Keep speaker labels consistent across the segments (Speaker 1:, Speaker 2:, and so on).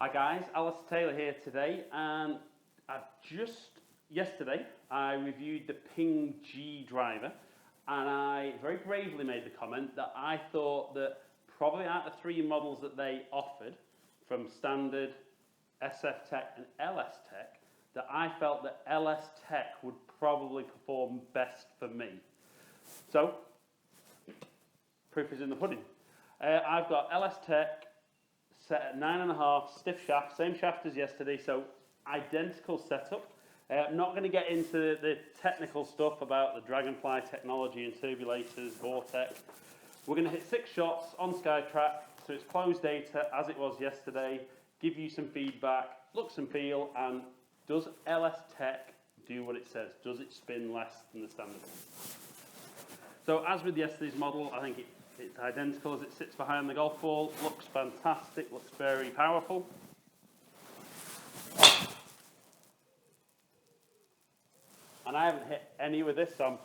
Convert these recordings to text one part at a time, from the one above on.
Speaker 1: Hi guys, Alistair Taylor here today, and yesterday I reviewed the Ping G driver, and I very bravely made the comment that I thought that probably out of the three models that they offered, from Standard, SF Tech and LS Tech, that I felt that LS Tech would probably perform best for me. So, proof is in the pudding. I've got LS Tech set at 9.5, stiff shaft, same shaft as yesterday, so identical setup. I'm not going to get into the technical stuff about the Dragonfly technology and turbulators, Vortex. We're going to hit 6 shots on SkyTrack, so it's closed data as it was yesterday, give you some feedback, looks and feel, and does LS Tech do what it says? Does it spin less than the standard one? So as with yesterday's model, I think it's identical as it sits behind the golf ball. Looks fantastic, looks very powerful. And I haven't hit any with this, so I'm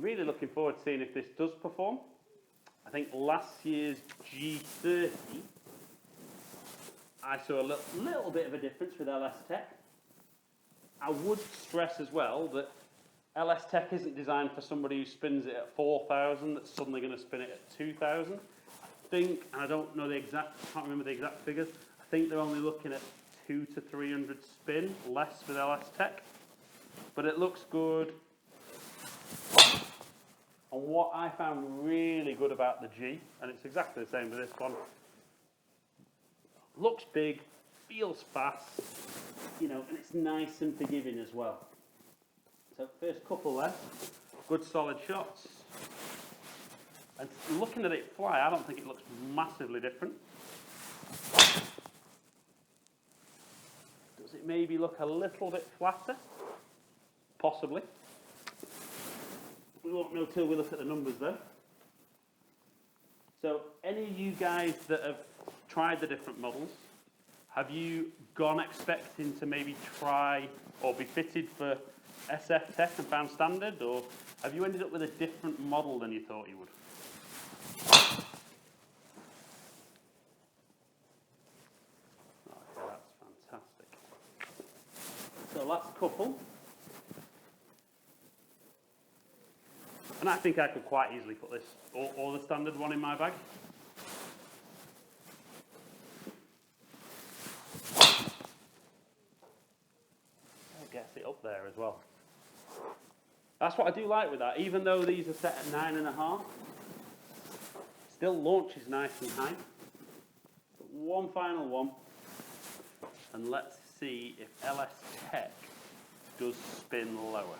Speaker 1: really looking forward to seeing if this does perform. I think last year's G30, I saw a little bit of a difference with LS Tech. I would stress as well that LS Tech isn't designed for somebody who spins it at 4,000 that's suddenly going to spin it at 2,000. I think, and I don't know the exact, can't remember the exact figures, I think they're only looking at 200 to 300 spin, less with LS Tech. But it looks good. And what I found really good about the G, and it's exactly the same with this one, looks big, feels fast, you know, and it's nice and forgiving as well. So first couple there, good solid shots. And looking at it fly, I don't think it looks massively different. Does it maybe look a little bit flatter? Possibly. We won't know till we look at the numbers though. So any of you guys that have tried the different models, have you gone expecting to maybe try or be fitted for SF Tech and found standard, or have you ended up with a different model than you thought you would? Okay, that's fantastic. So last couple. And I think I could quite easily put this or the standard one in my bag. That gets it up there as well. That's what I do like with that. Even though these are set at 9.5, still launches nice and high. But one final one, and let's see if LS Tech does spin lower.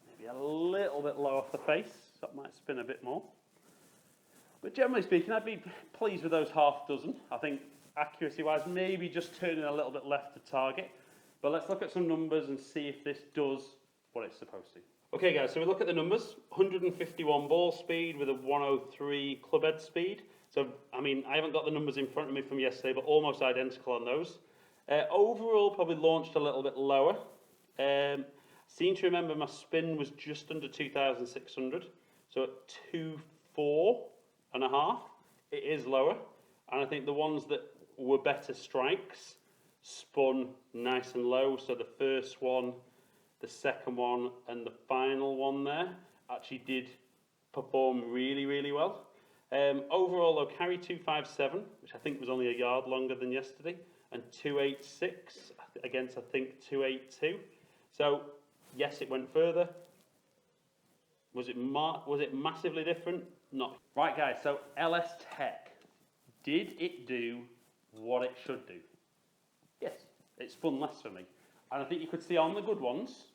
Speaker 1: Maybe a little bit low off the face, so that might spin a bit more. But generally speaking, I'd be pleased with those half dozen. I think accuracy-wise, maybe just turning a little bit left to target. But let's look at some numbers and see if this does what it's supposed to. Okay guys, so we look at the numbers. 151 ball speed with a 103 clubhead speed. So, I mean, I haven't got the numbers in front of me from yesterday, but almost identical on those. Overall, probably launched a little bit lower. Seem to remember my spin was just under 2,600. So at 2.4.5, it is lower. And I think the ones that were better strikes spun nice and low. So the first one, the second one, and the final one there actually did perform really, really well. Overall, though, carry 257, which I think was only a yard longer than yesterday, and 286 against, I think, 282. So, yes, it went further. Was it massively different? Not. Right, guys, so LS Tech. Did it do what it should do? Yes, it spun less for me. And I think you could see on the good ones,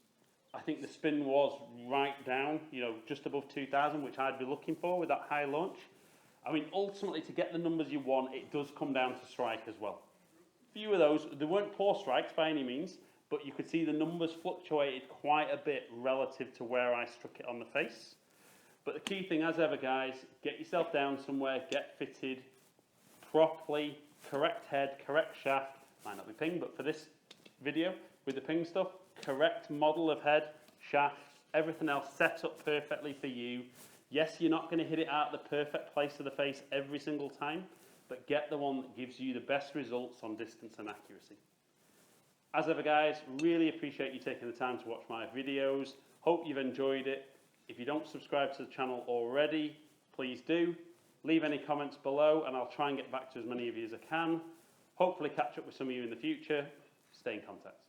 Speaker 1: I think the spin was right down, you know, just above 2,000, which I'd be looking for with that high launch. I mean, ultimately, to get the numbers you want, it does come down to strike as well. Few of those, they weren't poor strikes by any means, but you could see the numbers fluctuated quite a bit relative to where I struck it on the face. But the key thing, as ever, guys, get yourself down somewhere, get fitted properly, correct head, correct shaft, might not be Ping, but for this video with the Ping stuff, correct model of head, shaft, everything else set up perfectly for you. Yes, you're not going to hit it out the perfect place of the face every single time, but get the one that gives you the best results on distance and accuracy. As ever guys, really appreciate you taking the time to watch my videos. Hope you've enjoyed it. If you don't subscribe to the channel already, please do. Leave any comments below and I'll try and get back to as many of you as I can. Hopefully catch up with some of you in the future. Stay in contact.